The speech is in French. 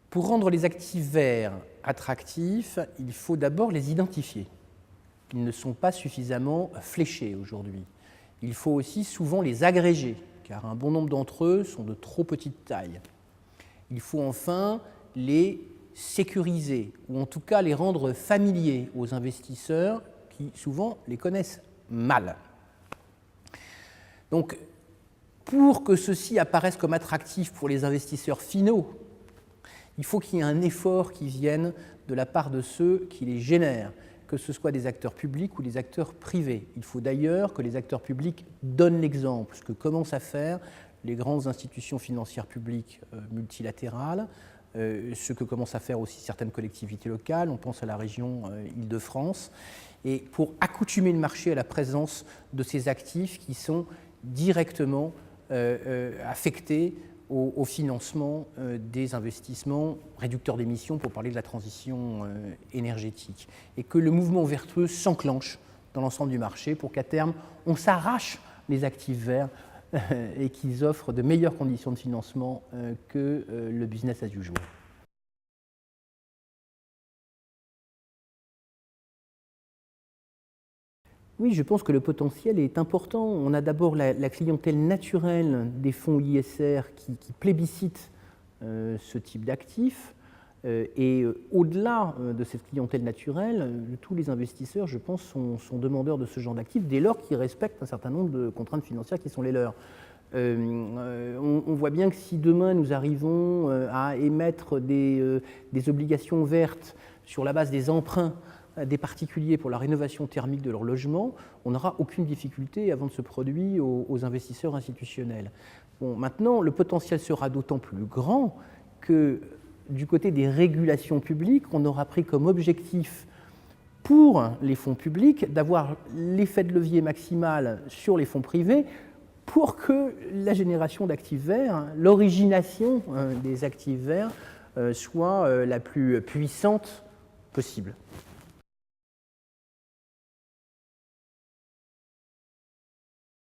Pour rendre les actifs verts attractifs, il faut d'abord les identifier. Ils ne sont pas suffisamment fléchés aujourd'hui. Il faut aussi souvent les agréger, car un bon nombre d'entre eux sont de trop petite taille. Il faut enfin les sécuriser, ou en tout cas les rendre familiers aux investisseurs qui souvent les connaissent mal. Donc, pour que ceci apparaisse comme attractif pour les investisseurs finaux, il faut qu'il y ait un effort qui vienne de la part de ceux qui les génèrent, que ce soit des acteurs publics ou des acteurs privés. Il faut d'ailleurs que les acteurs publics donnent l'exemple, ce que commencent à faire les grandes institutions financières publiques multilatérales, ce que commencent à faire aussi certaines collectivités locales, on pense à la région Île-de-France, et pour accoutumer le marché à la présence de ces actifs qui sont directement affectés au financement des investissements réducteurs d'émissions, pour parler de la transition énergétique, et que le mouvement vertueux s'enclenche dans l'ensemble du marché pour qu'à terme, on s'arrache les actifs verts et qu'ils offrent de meilleures conditions de financement que le business as usual. Oui, je pense que le potentiel est important. On a d'abord la clientèle naturelle des fonds ISR qui plébiscitent ce type d'actifs. Et au-delà de cette clientèle naturelle, tous les investisseurs, je pense, sont demandeurs de ce genre d'actifs dès lors qu'ils respectent un certain nombre de contraintes financières qui sont les leurs. On voit bien que si demain nous arrivons à émettre des obligations vertes sur la base des emprunts des particuliers pour la rénovation thermique de leur logement, on n'aura aucune difficulté à vendre ce produit aux investisseurs institutionnels. Bon, maintenant, le potentiel sera d'autant plus grand que du côté des régulations publiques, on aura pris comme objectif pour les fonds publics d'avoir l'effet de levier maximal sur les fonds privés pour que la génération d'actifs verts, l'origination des actifs verts, soit la plus puissante possible.